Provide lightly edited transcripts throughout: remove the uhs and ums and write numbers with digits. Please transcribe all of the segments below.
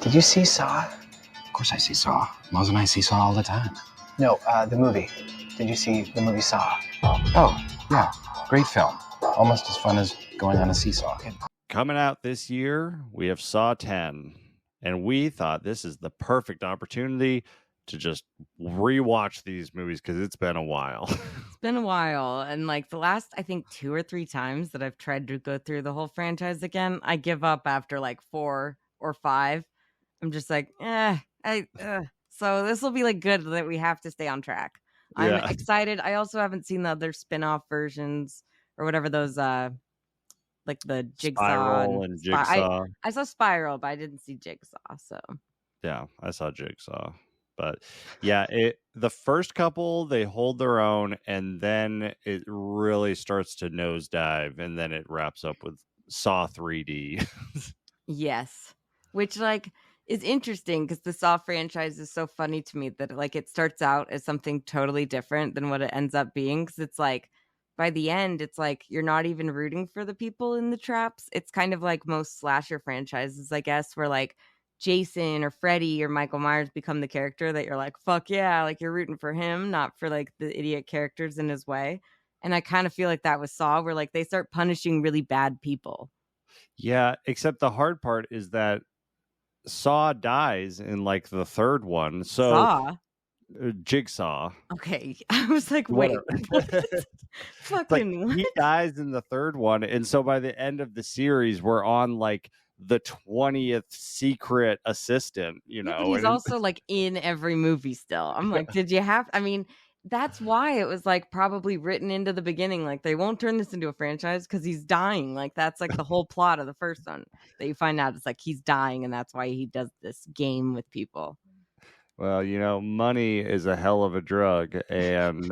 Did you see Saw? Of course I see Saw. Moz and I see Saw all the time. No, the movie. Did you see the movie Saw? Oh, yeah. Great film. Almost as fun as going on a seesaw. Coming out this year, we have Saw 10. And we thought this is the perfect opportunity to just rewatch these movies because it's been a while. It's been a while. And like the last, I think 2 or 3 times that I've tried to go through the whole franchise again, I give up after like 4 or 5. I'm just like, So this will be like good that we have to stay on track. I'm excited. I also haven't seen the other spin-off versions or whatever those like the Jigsaw Spiral and Jigsaw. I saw Spiral, but I didn't see Jigsaw. So yeah, I saw Jigsaw. But yeah, the first couple, they hold their own, and then it really starts to nosedive, and then it wraps up with Saw 3D. Yes, which like is interesting because the Saw franchise is so funny to me that like it starts out as something totally different than what it ends up being. Because it's like by the end, it's like you're not even rooting for the people in the traps. It's kind of like most slasher franchises, I guess, where like Jason or Freddy or Michael Myers become the character that you're like, fuck yeah, like you're rooting for him, not for like the idiot characters in his way. And I kind of feel like that with Saw, where like they start punishing really bad people. Yeah, except the hard part is that Saw dies in like the third one. So Saw? Jigsaw. Okay. I was like, wait, what? Fucking like, he dies in the third one. And so by the end of the series, we're on like the 20th secret assistant, you know. But he's also like in every movie still. I'm like, did you have, I mean, that's why it was like probably written into the beginning. Like they won't turn this into a franchise because he's dying. Like that's like the whole plot of the first one that you find out it's like he's dying and that's why he does this game with people. Well, you know, money is a hell of a drug, and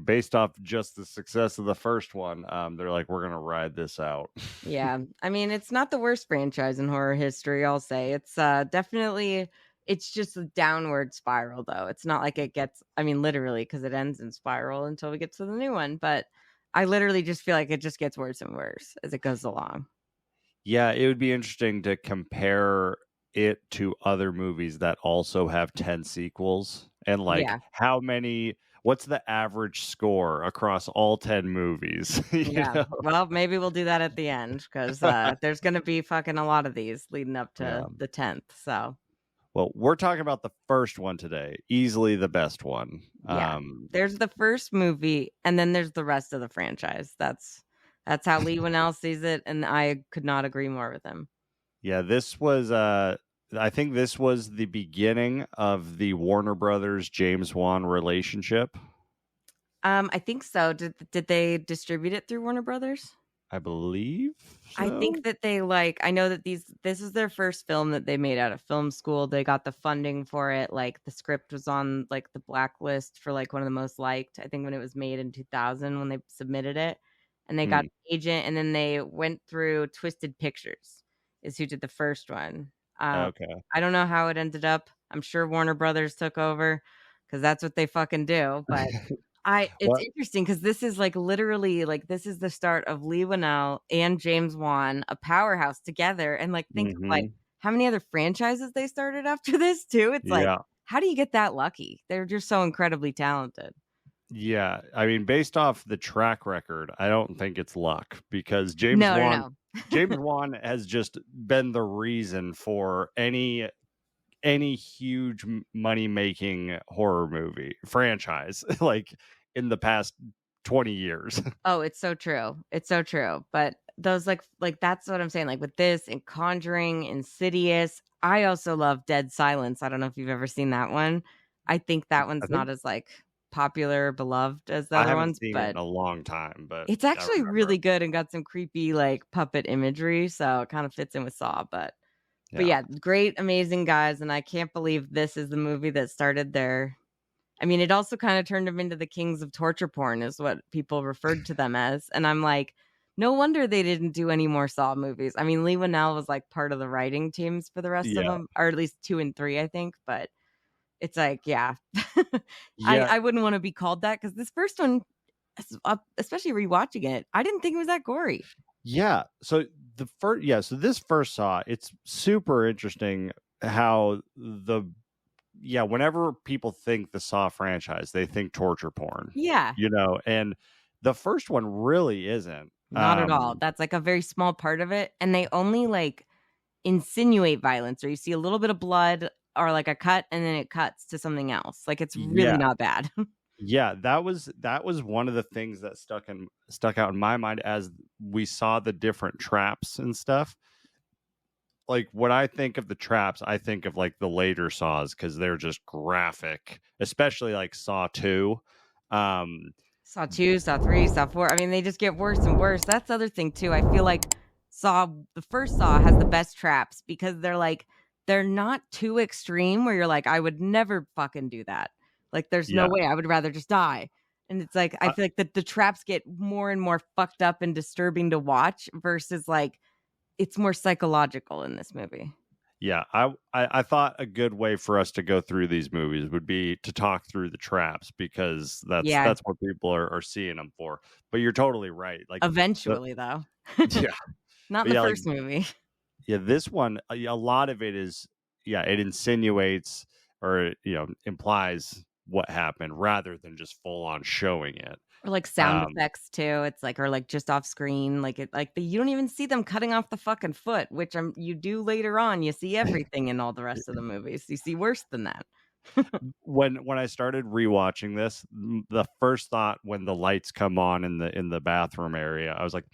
based off just the success of the first one, they're like, we're gonna ride this out. Yeah, I mean, it's not the worst franchise in horror history. I'll say it's definitely. It's just a downward spiral, though. It's not like it gets. I mean, literally, because it ends in spiral until we get to the new one. But I literally just feel like it just gets worse and worse as it goes along. Yeah, it would be interesting to compare it to other movies that also have 10 sequels and like how many, what's the average score across all 10 movies? You know? Well, maybe we'll do that at the end because there's going to be fucking a lot of these leading up to the 10th. So, well, we're talking about the first one today, easily the best one. There's the first movie and then there's the rest of the franchise. That's how Lee Winnell sees it, and I could not agree more with him. Yeah, this was I think this was the beginning of the Warner Brothers James Wan relationship. I think so. Did they distribute it through Warner Brothers? I believe so. I think that they I know that this is their first film that they made out of film school. They got the funding for it. Like the script was on like the blacklist for like one of the most liked, I think when it was made in 2000 when they submitted it. And they got an agent, and then they went through Twisted Pictures is who did the first one. Okay. I don't know how it ended up. I'm sure Warner Brothers took over because that's what they fucking do. But it's interesting because this is like literally like this is the start of Lee Winnell and James Wan, a powerhouse together. And like think of like how many other franchises they started after this too. It's like, how do you get that lucky? They're just so incredibly talented. Yeah, I mean, based off the track record, I don't think it's luck because James Wan has just been the reason for any huge money-making horror movie franchise like in the past 20 years. Oh, it's so true. It's so true. But those like that's what I'm saying. Like with this and Conjuring, Insidious. I also love Dead Silence. I don't know if you've ever seen that one. I think that one's not as like popular, beloved as the other ones, but it in a long time, but it's actually really good and got some creepy like puppet imagery, so it kind of fits in with Saw. But yeah, great, amazing guys, and I can't believe this is the movie that started their. I mean, it also kind of turned them into the kings of torture porn, is what people referred to them as, and I'm like, no wonder they didn't do any more Saw movies. I mean, Lee Winnell was like part of the writing teams for the rest of them, or at least 2 and 3, I think, but. It's like, I wouldn't want to be called that because this first one, especially rewatching it, I didn't think it was that gory. Yeah. So this first Saw, it's super interesting how whenever people think the Saw franchise, they think torture porn. Yeah. And the first one really isn't. Not at all. That's like a very small part of it. And they only like insinuate violence, or you see a little bit of blood or like a cut and then it cuts to something else. Like it's really not bad. Yeah, that was one of the things that stuck out in my mind as we saw the different traps and stuff. Like when I think of the traps, I think of like the later Saws because they're just graphic, especially like Saw 2. Saw 2, Saw 3, Saw 4. I mean, they just get worse and worse. That's the other thing too. I feel like the first Saw has the best traps because they're not too extreme where you're like, I would never fucking do that. Like there's no way, I would rather just die. And it's like I feel like the traps get more and more fucked up and disturbing to watch versus like it's more psychological in this movie. Yeah, I thought a good way for us to go through these movies would be to talk through the traps because that's what people are seeing them for. But you're totally right. Like eventually, though. Yeah, not the first movie. Yeah, this one, a lot of it is, it insinuates or implies what happened rather than just full on showing it. Or like sound effects too. It's like, or like just off screen, like you don't even see them cutting off the fucking foot, which you do later on. You see everything in all the rest of the movies. You see worse than that. When I started rewatching this, the first thought when the lights come on in the bathroom area, I was like,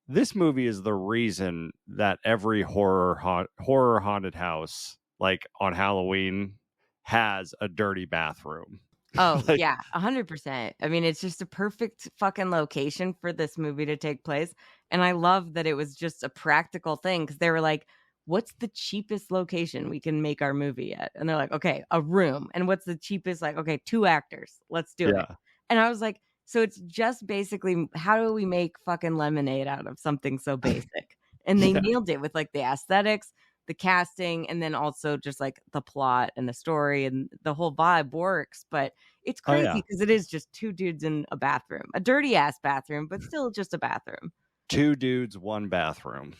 this movie is the reason that every horror haunted house, like on Halloween, has a dirty bathroom. Oh, yeah, 100%. I mean, it's just a perfect fucking location for this movie to take place. And I love that it was just a practical thing because they were like, what's the cheapest location we can make our movie at? And they're like, okay, a room. And what's the cheapest? Like, okay, 2 actors. Let's do it. And I was like, so it's just basically, how do we make fucking lemonade out of something so basic? And they nailed it with like the aesthetics, the casting, and then also just like the plot and the story and the whole vibe works. But it's crazy because it is just 2 dudes in a bathroom, a dirty ass bathroom, but still just a bathroom. 2 dudes, 1 bathroom.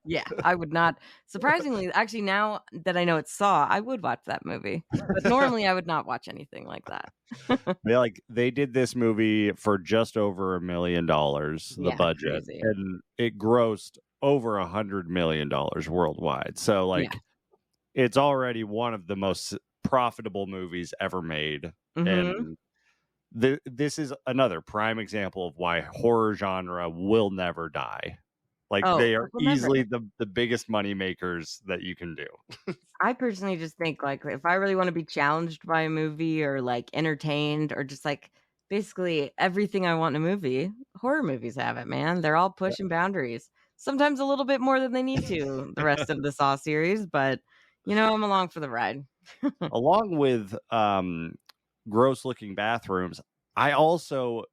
Yeah, I would not. Surprisingly, actually, now that I know it's Saw, I would watch that movie. But normally, I would not watch anything like that. They did this movie for just over $1 million, the budget, crazy. and it grossed over $100 million worldwide. So it's already one of the most profitable movies ever made, and this is another prime example of why horror genre will never die. Like they are easily the biggest money makers that you can do. I personally just think like if I really want to be challenged by a movie or like entertained or just like basically everything I want in a movie, horror movies have it, man. They're all pushing boundaries. Sometimes a little bit more than they need to the rest of the Saw series, but I'm along for the ride. Along with gross looking bathrooms, I also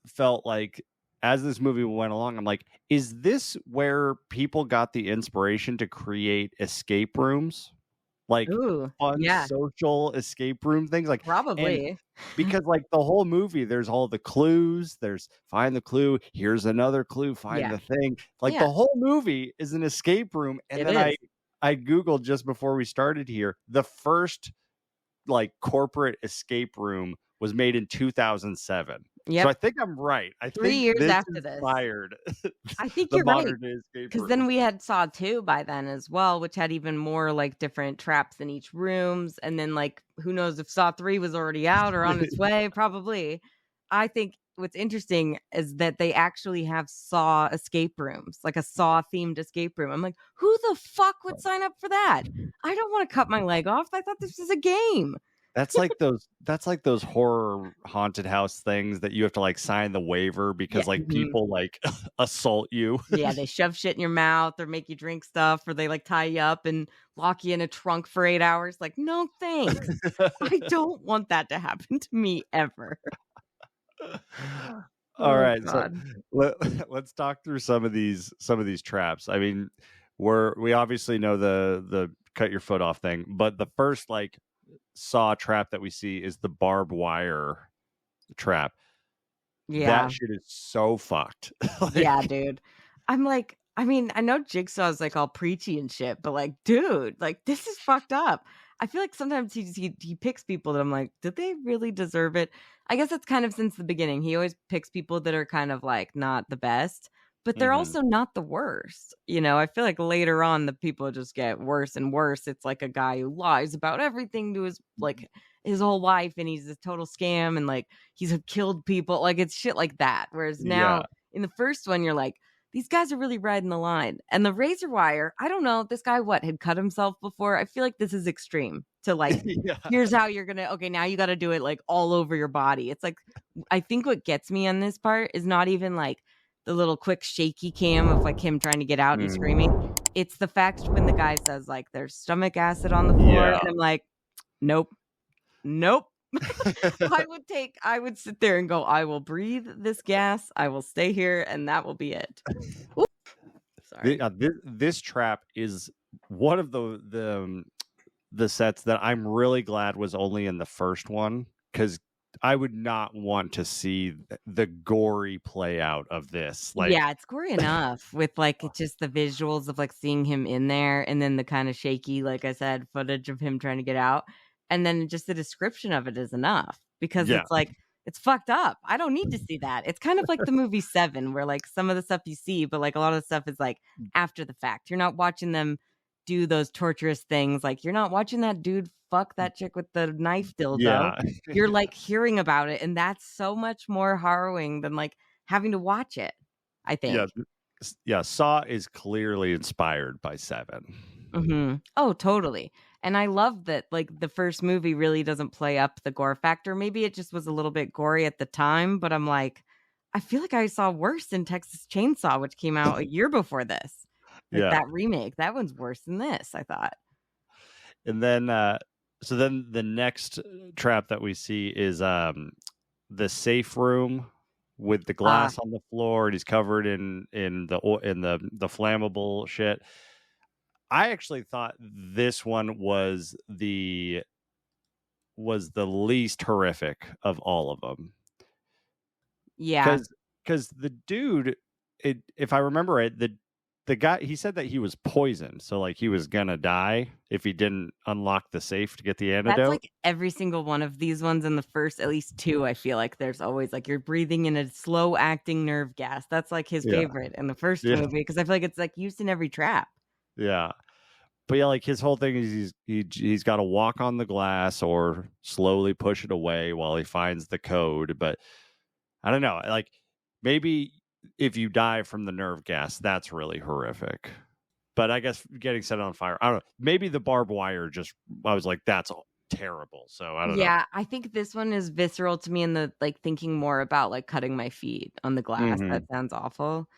felt like as this movie went along, I'm like, is this where people got the inspiration to create escape rooms? Like fun social escape room things? Like probably. Because like the whole movie, there's all the clues, there's find the clue, here's another clue, find the thing. Like the whole movie is an escape room. And then I Googled just before we started here, the first like corporate escape room was made in 2007. Yep. So I think I'm right. I 3 think years this after inspired I think you're right. Because then we had Saw 2 by then as well, which had even more like different traps in each rooms. And then like, who knows if Saw 3 was already out or on its way? Probably. I think what's interesting is that they actually have Saw escape rooms, like a Saw themed escape room. I'm like, who the fuck would sign up for that? I don't want to cut my leg off. I thought this was a game. That's like those horror haunted house things that you have to like sign the waiver because like people like assault you. Yeah, they shove shit in your mouth or make you drink stuff or they like tie you up and lock you in a trunk for 8 hours. Like, no thanks. I don't want that to happen to me ever. All right, God. So let's talk through some of these traps. I mean, we obviously know the cut your foot off thing, but the first like Saw trap that we see is the barbed wire trap. That shit is so fucked. Yeah, dude. I'm like, I mean, I know Jigsaw's like all preachy and shit, but like, dude, like this is fucked up. I feel like sometimes he picks people that I'm like, did they really deserve it? I guess it's kind of since the beginning. He always picks people that are kind of like not the best, but they're Mm-hmm. also not the worst. You know, I feel like later on the people just get worse and worse. It's like a guy who lies about everything to his whole life, and he's a total scam, and like he's killed people. Like it's shit like that. Whereas Yeah. now in the first one, you're like, these guys are really riding the line. And the razor wire, I don't know, this guy had cut himself before? I feel like this is extreme to like, Yeah. here's how you're gonna, okay, now you got to do it like all over your body. It's like, I think what gets me on this part is not even like the little quick shaky cam of like him trying to get out and screaming. It's the fact when the guy says like there's stomach acid on the floor, Yeah. and I'm like, nope. I would sit there and go, I will breathe this gas, I will stay here, and that will be it. Sorry. This trap is one of the sets that I'm really glad was only in the first one, because I would not want to see the gory play out of this. Like, yeah, it's gory enough with like just the visuals of like seeing him in there, and then the kind of shaky, like I said, footage of him trying to get out, and then just the description of it is enough, because yeah, it's like it's fucked up. I don't need to see that. It's kind of like the movie Seven, where like some of the stuff you see, but like a lot of the stuff is like after the fact. You're not watching them do those torturous things. Like you're not watching that dude fuck that chick with the knife dildo. yeah. You're like hearing about it, and that's so much more harrowing than like having to watch it, I think. Yeah. Saw is clearly inspired by Seven. Mm-hmm. Oh, totally. And I love that like the first movie really doesn't play up the gore factor. Maybe it just was a little bit gory at the time, but I'm like, I feel like I saw worse in Texas Chainsaw, which came out a year before this. Like Yeah. that remake, that one's worse than this, I thought. And then so then the next trap that we see is the safe room with the glass on the floor, and he's covered in the flammable shit. I actually thought this one was the least horrific of all of them. Yeah. Because the dude, if I remember right, the guy, he said that he was poisoned, so like he was gonna die if he didn't unlock the safe to get the antidote. That's like every single one of these ones in the first, at least two. I feel like there's always like you're breathing in a slow acting nerve gas. That's like his favorite in the first movie, because I feel like it's like used in every trap. Yeah. But yeah, like his whole thing is he's got to walk on the glass or slowly push it away while he finds the code. But I don't know, like maybe if you die from the nerve gas, that's really horrific. But I guess getting set on fire, I don't know. Maybe the barbed wire I was like, that's terrible. So I don't know. Yeah, I think this one is visceral to me in the like thinking more about like cutting my feet on the glass. Mm-hmm. That sounds awful.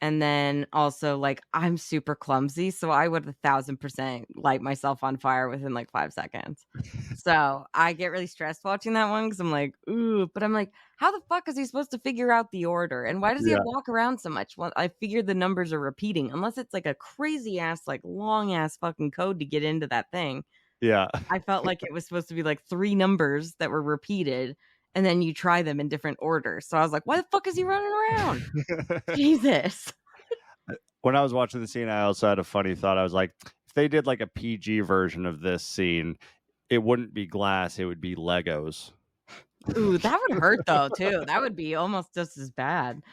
And then also like I'm super clumsy, so I would 1,000% light myself on fire within like 5 seconds. So I get really stressed watching that one because I'm like, ooh, but I'm like, how the fuck is he supposed to figure out the order? And why does he walk around so much? Well, I figured the numbers are repeating, unless it's like a crazy ass, like long ass fucking code to get into that thing. Yeah. I felt like it was supposed to be like 3 numbers that were repeated, and then you try them in different orders. So I was like, why the fuck is he running around? Jesus. When I was watching the scene, I also had a funny thought. I was like, if they did like a PG version of this scene, it wouldn't be glass, it would be Legos. Ooh, that would hurt though, too. That would be almost just as bad.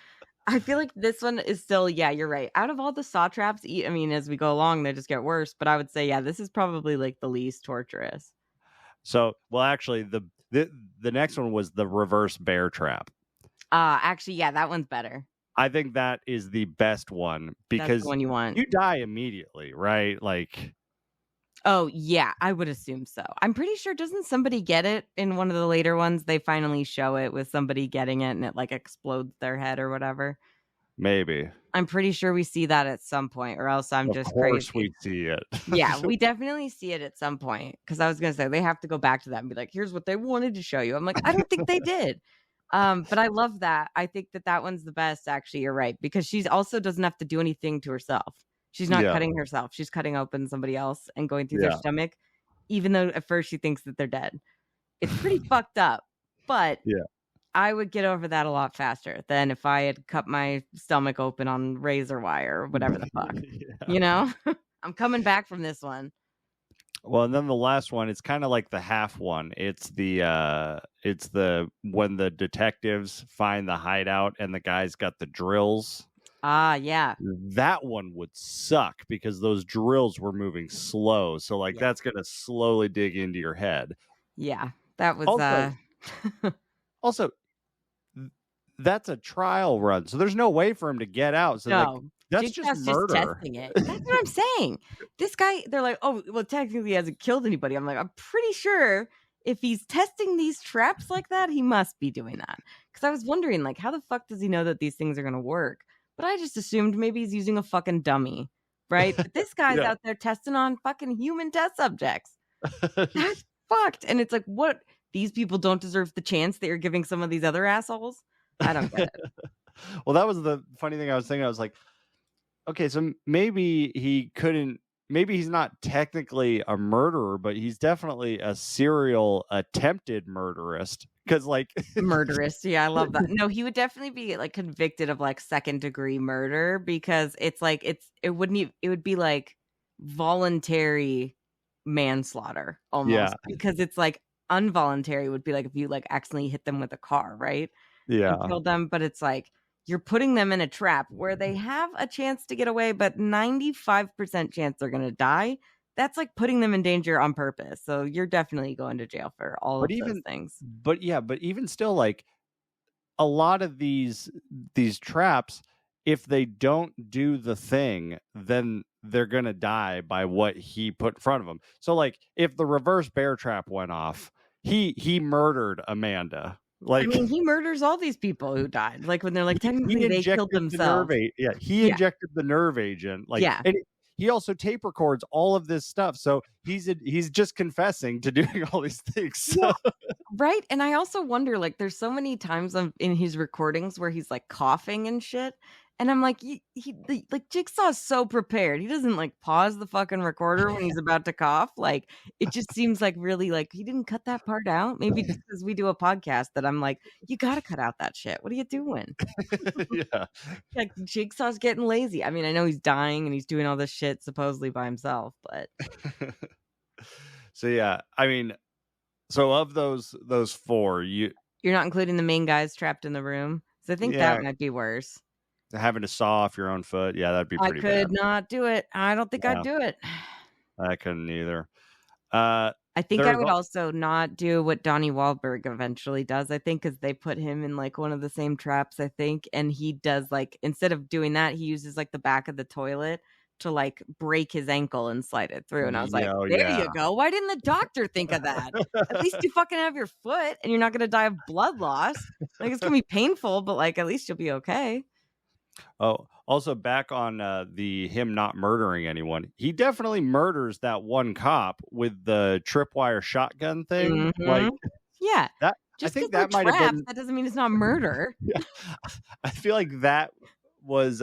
I feel like this one is still, yeah, you're right. Out of all the saw traps, I mean, as we go along, they just get worse. But I would say, yeah, this is probably like the least torturous. So, well, actually, the next one was the reverse bear trap. Actually, yeah, that one's better. I think that is the best one, because that's the one you want. You die immediately, right? Like, oh yeah, I would assume so. I'm pretty sure, doesn't somebody get it in one of the later ones? They finally show it with somebody getting it, and it like explodes their head or whatever. Maybe. I'm pretty sure we see that at some point, or else I'm just crazy. Of course we see it. Yeah, we definitely see it at some point, because I was going to say they have to go back to that and be like, here's what they wanted to show you. I'm like, I don't think they did. But I love that. I think that one's the best, actually. You're right, because she also doesn't have to do anything to herself. She's not cutting herself. She's cutting open somebody else and going through their stomach, even though at first she thinks that they're dead. It's pretty fucked up, but I would get over that a lot faster than if I had cut my stomach open on razor wire or whatever the fuck. You know? I'm coming back from this one. Well, and then the last one, it's kind of like the half one. It's the when the detectives find the hideout and the guy's got the drills. Yeah. That one would suck because those drills were moving slow. So that's gonna slowly dig into your head. Yeah. That was also that's a trial run. So there's no way for him to get out. So no. that's just murder. Just testing it. That's what I'm saying. This guy, they're like, oh, well, technically he hasn't killed anybody. I'm like, I'm pretty sure if he's testing these traps like that, he must be doing that. Because I was wondering, like, how the fuck does he know that these things are going to work? But I just assumed maybe he's using a fucking dummy, right? But this guy's out there testing on fucking human test subjects. That's fucked. And it's like, what? These people don't deserve the chance that you're giving some of these other assholes? I don't get it. Well, that was the funny thing I was thinking. I was like, okay, so maybe he's not technically a murderer, but he's definitely a serial attempted murderist. Because murderist, yeah, I love that. No, he would definitely be like convicted of like second degree murder because it's like it would be like voluntary manslaughter almost because it's like involuntary would be like if you like accidentally hit them with a car, right? Yeah, and killed them, but it's like you're putting them in a trap where they have a chance to get away, but 95% chance they're going to die. That's like putting them in danger on purpose. So you're definitely going to jail for all of those things. But even still, like a lot of these traps, if they don't do the thing, then they're going to die by what he put in front of them. So like if the reverse bear trap went off, he murdered Amanda. Like, I mean, he murders all these people who died. Like when they're like, technically they killed themselves. He injected the nerve agent. And he also tape records all of this stuff. So he's just confessing to doing all these things. So. Yeah. Right. And I also wonder, like, there's so many times in his recordings where he's like coughing and shit. And I'm like, he like Jigsaw's so prepared. He doesn't like pause the fucking recorder when he's about to cough. Like, it just seems like really like he didn't cut that part out. Maybe just because we do a podcast that I'm like, you got to cut out that shit. What are you doing? Yeah. Like Jigsaw's getting lazy. I mean, I know he's dying and he's doing all this shit supposedly by himself, but. So, yeah, I mean, so of those four, you're not including the main guys trapped in the room. So I think that might be worse. Having to saw off your own foot, that'd be pretty bad. I could not do it. I don't think I'd do it. I couldn't either. I think I would also not do what Donnie Wahlberg eventually does. I think because they put him in like one of the same traps, I think, and he does like instead of doing that, he uses like the back of the toilet to like break his ankle and slide it through. And I was like, there you go. Why didn't the doctor think of that? At least you fucking have your foot and you're not going to die of blood loss. Like it's going to be painful, but like at least you'll be okay. Oh, also back on the him not murdering anyone. He definitely murders that one cop with the tripwire shotgun thing. Mm-hmm. Like, that. Just I think that might have been. That doesn't mean it's not murder. I feel like that was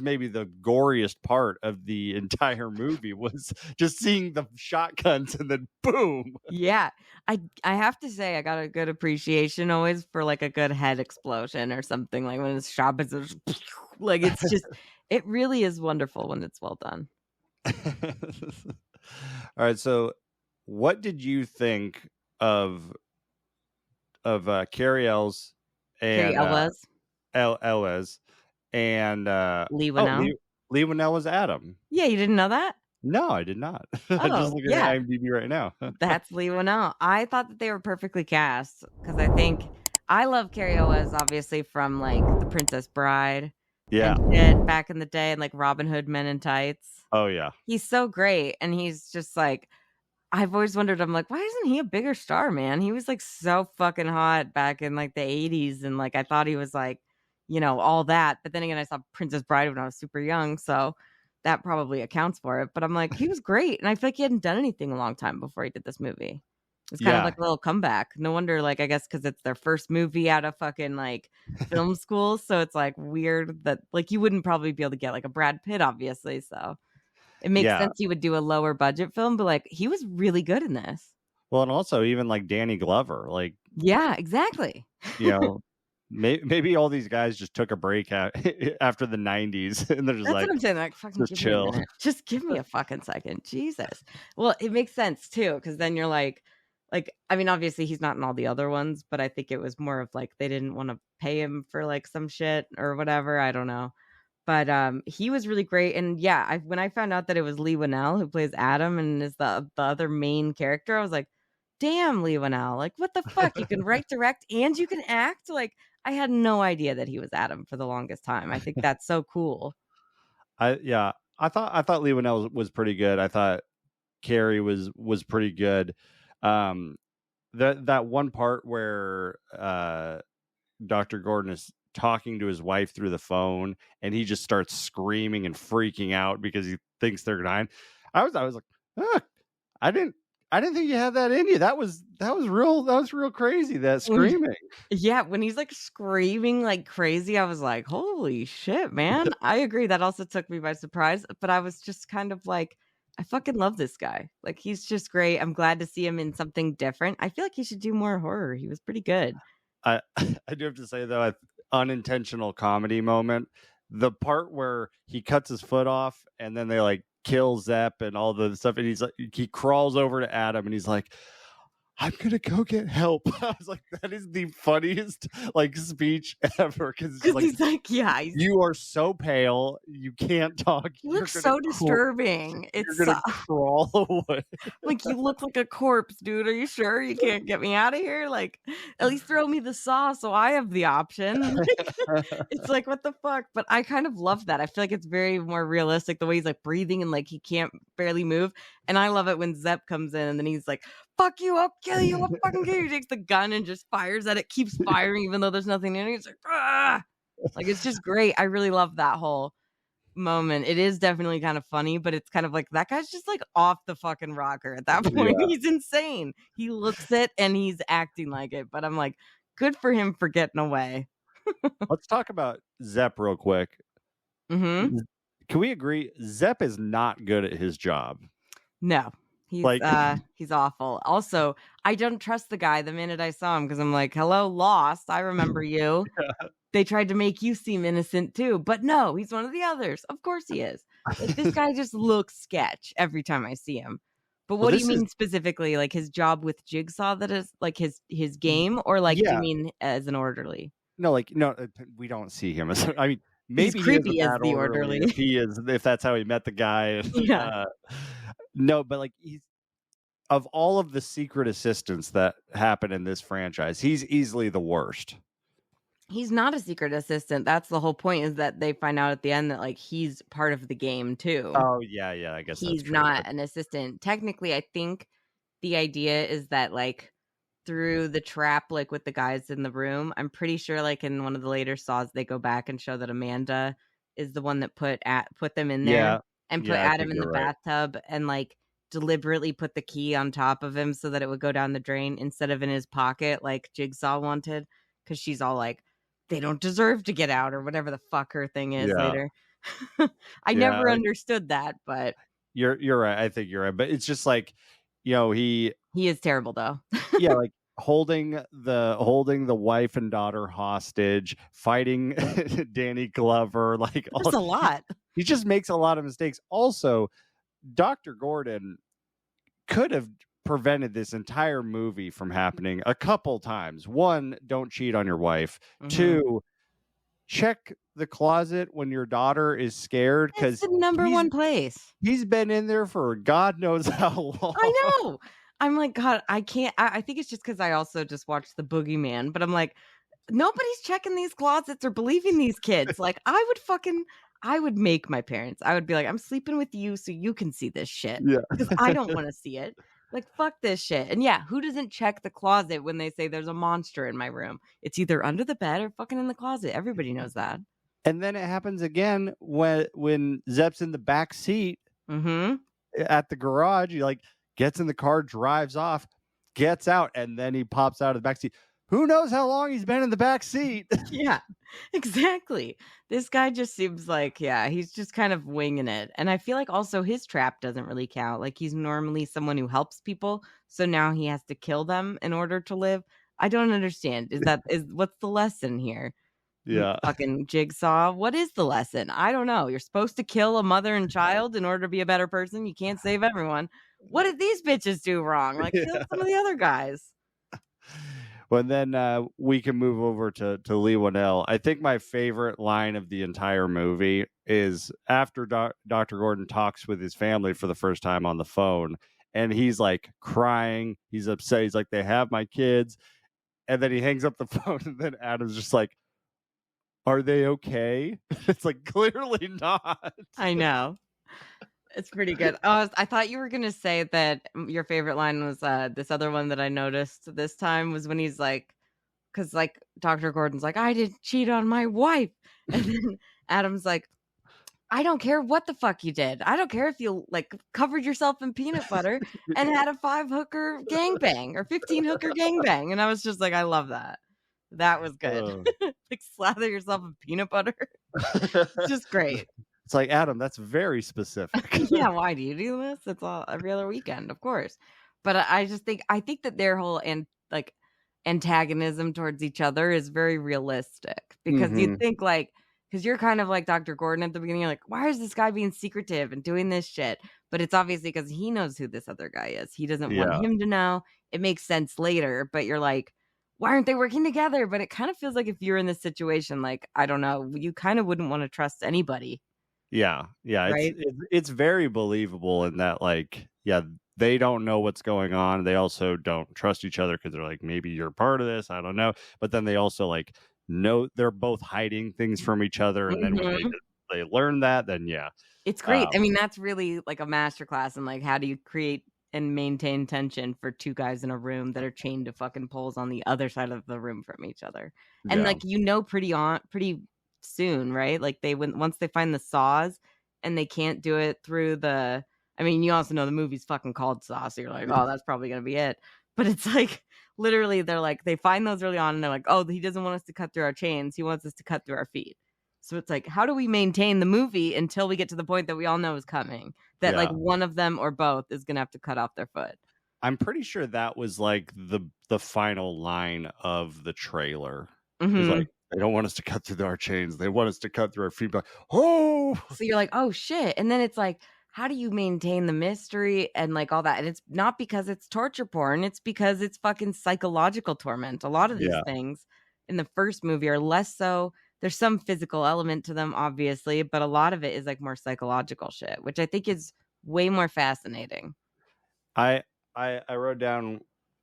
maybe the goriest part of the entire movie was just seeing the shotguns and then boom. Yeah. I have to say I got a good appreciation always for like a good head explosion or something like when it's shot like it's just it really is wonderful when it's well done. All right, so what did you think of Cary Elwes and Elwes and Leigh Whannell? Leigh Whannell was Adam. Yeah, you didn't know that? No, I did not. I'm just looking at IMDb right now. That's Leigh Whannell. I thought that they were perfectly cast because I think I love Cary Elwes obviously from like The Princess Bride. And back in the day and like Robin Hood Men in Tights. Oh yeah. He's so great and he's just like I've always wondered, I'm like, why isn't he a bigger star, man? He was like so fucking hot back in like the 80s and like I thought he was like, you know, all that. But then again, I saw Princess Bride when I was super young, so that probably accounts for it. But I'm like, he was great. And I feel like he hadn't done anything a long time before he did this movie. It's kind of like a little comeback. No wonder, like, I guess because it's their first movie out of fucking like film school. So it's like weird that like you wouldn't probably be able to get like a Brad Pitt, obviously. So it makes sense he would do a lower budget film, but like he was really good in this. Well, and also even like Danny Glover, like, yeah, exactly. Maybe all these guys just took a break after the 90s and they're just That's like, what I'm saying. Like, fucking just give me a chill. minute. Just give me a fucking second. Jesus. Well, it makes sense too, because then you're like, I mean, obviously he's not in all the other ones, but I think it was more of like they didn't want to pay him for like some shit or whatever. I don't know. But he was really great. And yeah, when I found out that it was Lee Winnell who plays Adam and is the other main character, I was like, damn, Lee Winnell. Like, what the fuck? You can write, direct, and you can act? Like, I had no idea that he was Adam for the longest time. I think that's so cool. I thought Lee Winnell was pretty good. I thought Carrie was pretty good. That one part where Dr. Gordon is talking to his wife through the phone and he just starts screaming and freaking out because he thinks they're dying. I was like, I didn't think you had that in you. That was real crazy, that screaming. Yeah, when he's like screaming like crazy, I was like, holy shit, man. I agree. That also took me by surprise, but I was just kind of like, I fucking love this guy. Like, he's just great. I'm glad to see him in something different. I feel like he should do more horror. He was pretty good. I do have to say though, unintentional comedy moment, the part where he cuts his foot off and then they like kill Zepp and all the stuff, and he's like, he crawls over to Adam and he's like, I'm gonna go get help. I was like, that is the funniest like speech ever, because he's like, yeah, you are so pale, you can't talk. You look so disturbing. You're gonna crawl away. Like, you look like a corpse, dude. Are you sure you can't get me out of here? Like, at least throw me the saw so I have the option. It's like, what the fuck? But I kind of love that. I feel like it's very more realistic the way he's like breathing and like he can't barely move. And I love it when Zepp comes in and then he's like, fuck you, I'll kill you, I'll fucking kill you. He takes the gun and just fires at it, keeps firing even though there's nothing in it. He's like, ah! Like, it's just great. I really love that whole moment. It is definitely kind of funny, but it's kind of like, that guy's just like off the fucking rocker at that point. Yeah. He's insane. He looks it and he's acting like it, but I'm like, good for him for getting away. Let's talk about Zepp real quick. Mm-hmm. Can we agree Zepp is not good at his job? No. He's awful. Also, I don't trust the guy the minute I saw him because I'm like, hello, Lost. I remember you. Yeah. They tried to make you seem innocent too, but no, he's one of the others. Of course he is. Like, this guy just looks sketch every time I see him. But what do you mean specifically? Like his job with Jigsaw, that is like his game, or like, do you mean as an orderly? No, like, no, we don't see him as, I mean, maybe he's creepy as the orderly. If that's how he met the guy. Yeah. No, but like, he's, of all of the secret assistants that happen in this franchise, he's easily the worst. He's not a secret assistant. That's the whole point, is that they find out at the end that like he's part of the game too. Oh yeah, I guess he's not an assistant. Technically, I think the idea is that like through the trap, like with the guys in the room, I'm pretty sure like in one of the later Saws, they go back and show that Amanda is the one that put them in there and put Adam in the bathtub and like deliberately put the key on top of him so that it would go down the drain instead of in his pocket like Jigsaw wanted, because she's all like, they don't deserve to get out or whatever the fuck her thing is later. I never understood that, but you're right. I think you're right, but it's just like, he is terrible though. Yeah, like holding the wife and daughter hostage, fighting Danny Glover, like there's a lot. He just makes a lot of mistakes. Also, Dr. Gordon could have prevented this entire movie from happening a couple times. One, don't cheat on your wife. Mm-hmm. Two, check the closet when your daughter is scared, because the number one place. He's been in there for God knows how long. I know. I'm like, God, I can't. I think it's just because I also just watched The Boogeyman, but I'm like, nobody's checking these closets or believing these kids. Like, I would make my parents. I would be like, I'm sleeping with you so you can see this shit. Yeah. Because I don't want to see it. Like, fuck this shit. And yeah, who doesn't check the closet when they say there's a monster in my room? It's either under the bed or fucking in the closet. Everybody knows that. And then it happens again when Zepp's in the back seat at the garage. He like gets in the car, drives off, gets out, and then he pops out of the back seat. who knows how long he's been in the back seat? Yeah, exactly. This guy just seems like, yeah, he's just kind of winging it. And I feel like also his trap doesn't really count. Like he's normally someone who helps people, so now he has to kill them in order to live. I don't understand. Is what's the lesson here? Yeah. Fucking Jigsaw. What is the lesson? I don't know. You're supposed to kill a mother and child in order to be a better person. You can't save everyone. What did these bitches do wrong? Like kill some of the other guys. Well, then we can move over to Lee Winnell. I think my favorite line of the entire movie is after Dr. Gordon talks with his family for the first time on the phone, and he's like crying. He's upset. He's like, they have my kids. And then he hangs up the phone, and then Adam's just like, are they okay? It's like, clearly not. I know. It's pretty good. Oh, I thought you were going to say that your favorite line was this other one that I noticed this time was when he's like, because like Dr. Gordon's like, I didn't cheat on my wife. And then Adam's like, I don't care what the fuck you did. I don't care if you like covered yourself in peanut butter and had a 5-hooker gangbang or 15-hooker gangbang. And I was just like, I love that. That was good. Like slather yourself in peanut butter. Just great. It's like, Adam, that's very specific. Yeah, why do you do this? It's all every other weekend, of course. But I think that their whole antagonism towards each other is very realistic because you think like, because you're kind of like Dr. Gordon at the beginning, you're like, why is this guy being secretive and doing this shit? But it's obviously because he knows who this other guy is. He doesn't want him to know. It makes sense later, but you're like, why aren't they working together? But it kind of feels like if you're in this situation, like, I don't know, you kind of wouldn't want to trust anybody. Yeah. Right? It's very believable in that, like, yeah, they don't know what's going on. They also don't trust each other because they're like, maybe you're part of this. I don't know. But then they also like know they're both hiding things from each other. And then when they learn that, then yeah. It's great. I mean, that's really like a masterclass in like how do you create and maintain tension for two guys in a room that are chained to fucking poles on the other side of the room from each other. And like pretty soon, right? Like once they find the saws and they can't do it through the I mean, you also know the movie's fucking called Saw, so you're like, oh, that's probably gonna be it. But it's like literally they're like they find those early on and they're like, oh, he doesn't want us to cut through our chains, he wants us to cut through our feet. So it's like, how do we maintain the movie until we get to the point that we all know is coming? That like one of them or both is gonna have to cut off their foot. I'm pretty sure that was like the final line of the trailer. It was like, they don't want us to cut through our chains. They want us to cut through our feet. Oh, so you're like, oh shit. And then it's like, how do you maintain the mystery and like all that? And it's not because it's torture porn. It's because it's fucking psychological torment. A lot of these things in the first movie are less so. There's some physical element to them, obviously, but a lot of it is like more psychological shit, which I think is way more fascinating. I wrote down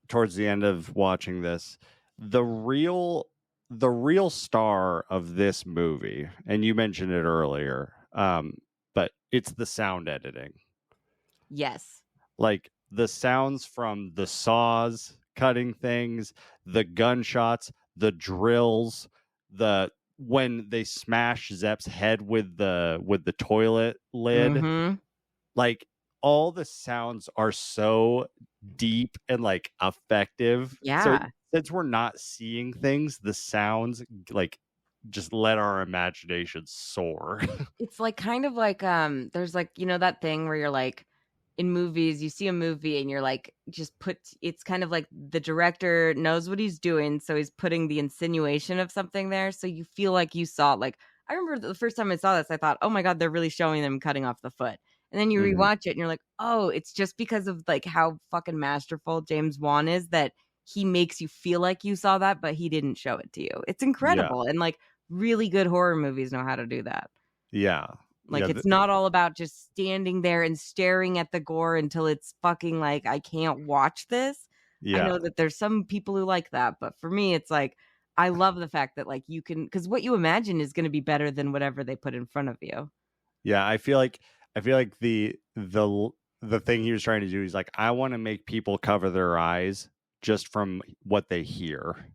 towards the end of watching this, the real star of this movie, and you mentioned it earlier, but it's the sound editing. Yes. Like the sounds from the saws cutting things, the gunshots, the drills, when they smash Zepp's head with the toilet lid. Like all the sounds are so deep and like effective. Yeah. So since we're not seeing things, the sounds like just let our imagination soar. It's like kind of like there's like, you know, that thing where you're like in movies, you see a movie and you're like it's kind of like the director knows what he's doing, so he's putting the insinuation of something there, so you feel like you saw like I remember the first time I saw this, I thought, oh my god, they're really showing them cutting off the foot. And then you rewatch it and you're like, oh, it's just because of like how fucking masterful James Wan is that he makes you feel like you saw that, but he didn't show it to you. It's incredible. And like really good horror movies know how to do that. Yeah. Like it's not all about just standing there and staring at the gore until it's fucking like, I can't watch this. I know that there's some people who like that, but for me, it's like, I love the fact that like you can, because what you imagine is going to be better than whatever they put in front of you. Yeah, I feel like the thing he was trying to do is like, I want to make people cover their eyes just from what they hear.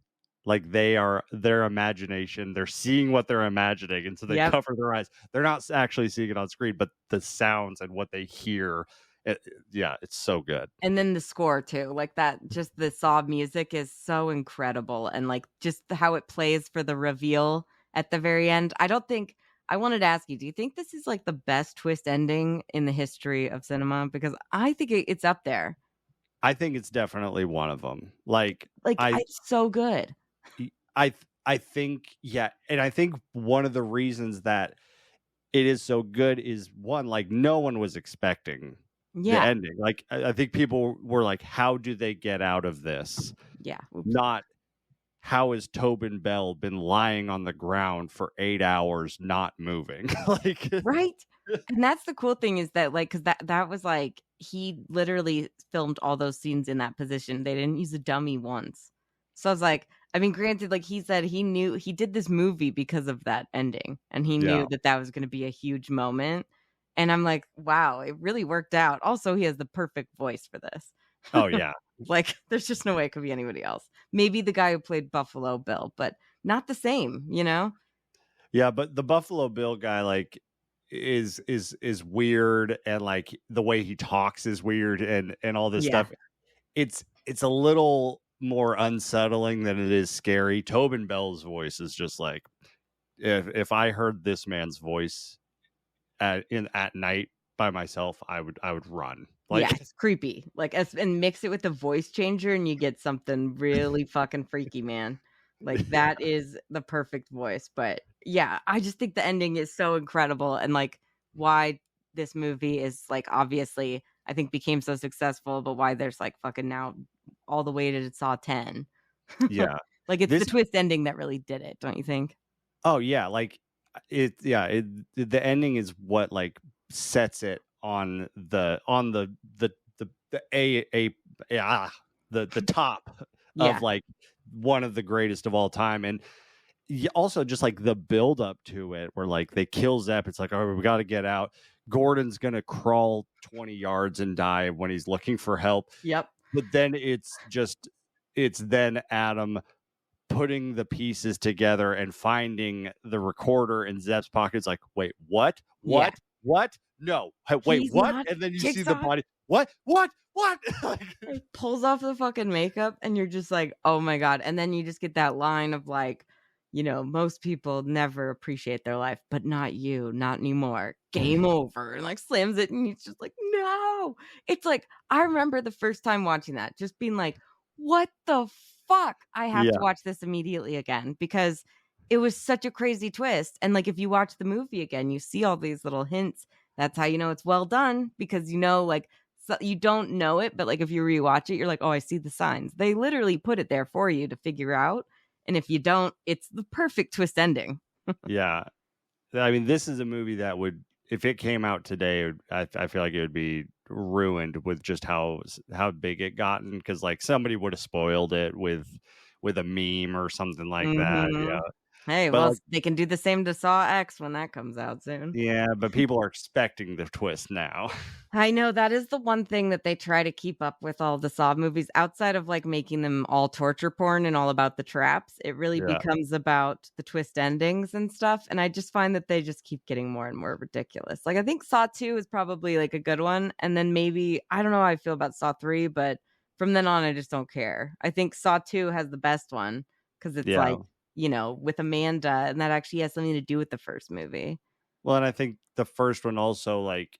Like their imagination, they're seeing what they're imagining, and so they cover their eyes. They're not actually seeing it on screen, but the sounds and what they hear It's so good. And then the score too, like that, just the Saw music is so incredible, and like just how it plays for the reveal at the very end. I wanted to ask you, do you think this is like the best twist ending in the history of cinema? Because I think it's up there. I think it's definitely one of them. Like it's so good. I think, yeah, and I think one of the reasons that it is so good is, one, like, no one was expecting the ending. Like, I think people were like, how do they get out of this? Yeah. Oops. Not how has Tobin Bell been lying on the ground for 8 hours not moving? Like, right. And that's the cool thing, is that like, because that was like, he literally filmed all those scenes in that position. They didn't use a dummy once. So I was like, I mean, granted, like he said, he knew he did this movie because of that ending, and he knew that was going to be a huge moment. And I'm like, wow, it really worked out. Also, he has the perfect voice for this. Oh yeah. Like, there's just no way it could be anybody else. Maybe the guy who played Buffalo Bill, but not the same, you know? Yeah, but the Buffalo Bill guy, like, is weird, and like the way he talks is weird, and all this stuff. It's a little more unsettling than it is scary. Tobin Bell's voice is just like, if I heard this man's voice at night by myself, I would run. Like, yeah, it's creepy. Like, and mix it with the voice changer, and you get something really fucking freaky, man. Like, that is the perfect voice. But yeah, I just think the ending is so incredible, and like why this movie is like, obviously, I think became so successful, but why there's like fucking now all the way to Saw 10. Yeah. Like, it's the twist ending that really did it, don't you think? Oh yeah, like the ending is what like sets it on the the top of like one of the greatest of all time. And also just like the build up to it, where like they kill Zepp, it's like, oh, we got to get out. Gordon's gonna crawl 20 yards and die when he's looking for help. Yep. But then it's then Adam putting the pieces together and finding the recorder in Zepp's pocket. It's like, wait, what? No, wait, He's what? And then you see the body. What? He pulls off the fucking makeup, and you're just like, oh my God. And then you just get that line of like, you know, most people never appreciate their life, but not you, not anymore. Game over. And like slams it, and he's just like, no. It's like, I remember the first time watching that, just being like, what the fuck? I have to watch this immediately again, because it was such a crazy twist. And like, if you watch the movie again, you see all these little hints. That's how you know it's well done, because you know, like, so you don't know it, but like if you rewatch it, you're like, oh, I see the signs. They literally put it there for you to figure out. And if you don't, it's the perfect twist ending. Yeah. I mean, this is a movie that would, if it came out today, I feel like it would be ruined with just how big it gotten, because like somebody would have spoiled it with a meme or something like that. Yeah. Hey, but well, they can do the same to Saw X when that comes out soon. Yeah, but people are expecting the twist now. I know, that is the one thing that they try to keep up with all the Saw movies, outside of like making them all torture porn and all about the traps. It really becomes about the twist endings and stuff. And I just find that they just keep getting more and more ridiculous. Like, I think Saw 2 is probably like a good one. And then maybe, I don't know how I feel about Saw 3, but from then on, I just don't care. I think Saw 2 has the best one, because it's like, you know, with Amanda, and that actually has something to do with the first movie. Well, and I think the first one also, like,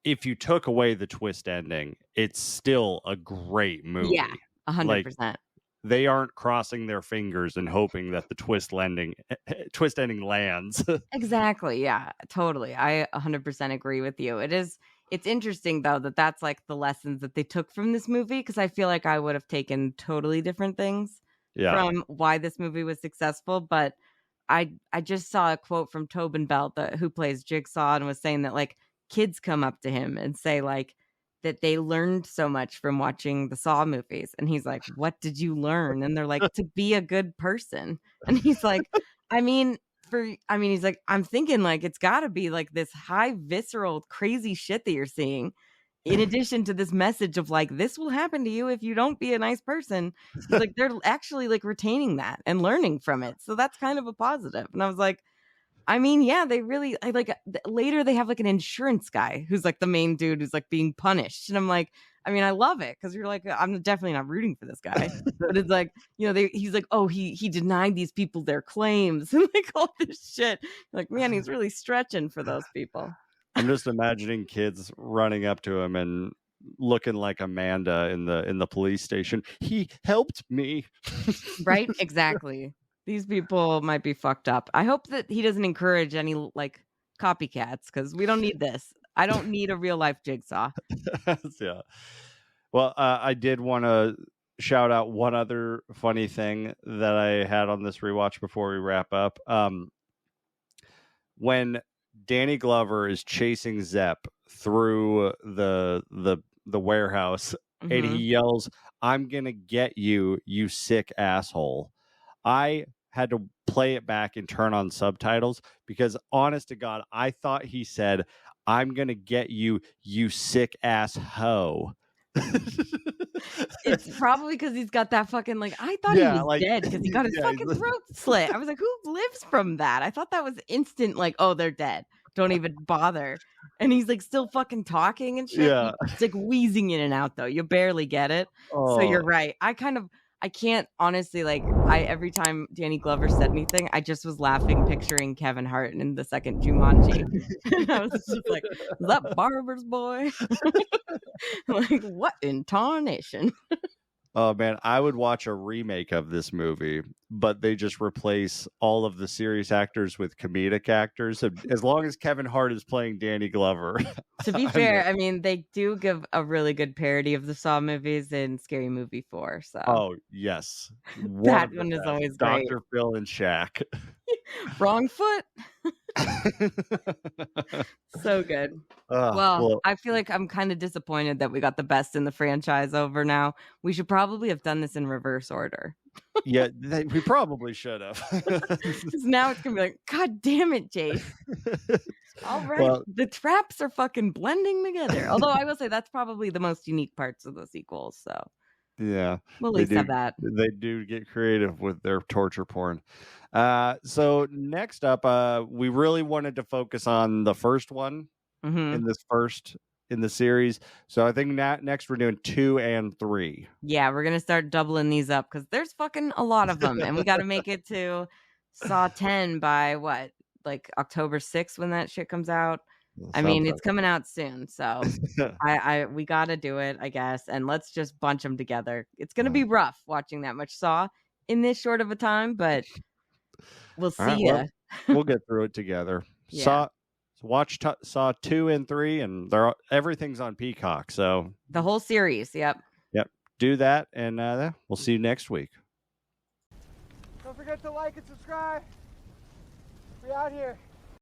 if you took away the twist ending, it's still a great movie. Yeah, 100%. Like, they aren't crossing their fingers and hoping that the twist ending lands. Exactly. Yeah, totally. I 100% agree with you. It's interesting though that that's like the lessons that they took from this movie, because I feel like I would have taken totally different things from why this movie was successful. But I just saw a quote from Tobin Bell, who plays Jigsaw, and was saying that like kids come up to him and say like that they learned so much from watching the Saw movies. And he's like, what did you learn? And they're like, to be a good person. And he's like, he's like, I'm thinking like, it's gotta be like this high visceral, crazy shit that you're seeing, in addition to this message of like, this will happen to you if you don't be a nice person. He's like, they're actually like retaining that and learning from it. So that's kind of a positive. And I was like, I mean, yeah, they really later they have like an insurance guy who's like the main dude who's like being punished. And I'm like, I mean, I love it because you're like, I'm definitely not rooting for this guy. But it's like, he's like, oh, he denied these people their claims and like all this shit. Like, man, he's really stretching for those people. I'm just imagining kids running up to him and looking like Amanda in the police station. He helped me. Right? Exactly. These people might be fucked up. I hope that he doesn't encourage any like copycats because we don't need this. I don't need a real life Jigsaw. Yeah. Well, I did want to shout out one other funny thing that I had on this rewatch before we wrap up. When Danny Glover is chasing Zepp through the warehouse, and he yells, "I'm gonna get you, you sick asshole." I had to play it back and turn on subtitles because, honest to God, I thought he said, "I'm gonna get you, you sick ass hoe." It's probably because he's got that fucking like. I thought he was dead because he got his fucking throat slit. I was like, who lives from that? I thought that was instant. Like, oh, they're dead. Don't even bother. And he's like still fucking talking and shit. Yeah, it's like wheezing in and out though. You barely get it. So you're right. I can't honestly like. Every time Danny Glover said anything, I just was laughing, picturing Kevin Hart in the second Jumanji. I was just like, "Is that Barber's boy?" Like, what in tarnation? Oh man, I would watch a remake of this movie, but they just replace all of the serious actors with comedic actors. As long as Kevin Hart is playing Danny Glover. To be fair, I mean, they do give a really good parody of the Saw movies in Scary Movie 4. So, oh yes, that one is always great. Dr. Phil and Shaq. Wrong foot. So good. Well, I feel like I'm kind of disappointed that we got the best in the franchise over now. We should probably have done this in reverse order. Yeah, we probably should have. Now it's gonna be like, God damn it, Jake. All right, well, the traps are fucking blending together. Although I will say that's probably the most unique parts of the sequels. So yeah, we'll at least have that. They do get creative with their torture porn. So next up, we really wanted to focus on the first one in the series. So I think next we're doing 2 and 3. Yeah, we're gonna start doubling these up because there's fucking a lot of them, and we got to make it to Saw 10 by what, like October 6th when that shit comes out. I mean, it's coming out soon, so we got to do it, I guess, and let's just bunch them together. It's gonna be rough watching that much Saw in this short of a time, but we'll see ya. Well, we'll get through it together. Yeah. Watch Saw 2 and 3, and everything's on Peacock. So the whole series, yep. Do that, and we'll see you next week. Don't forget to like and subscribe. We're out here.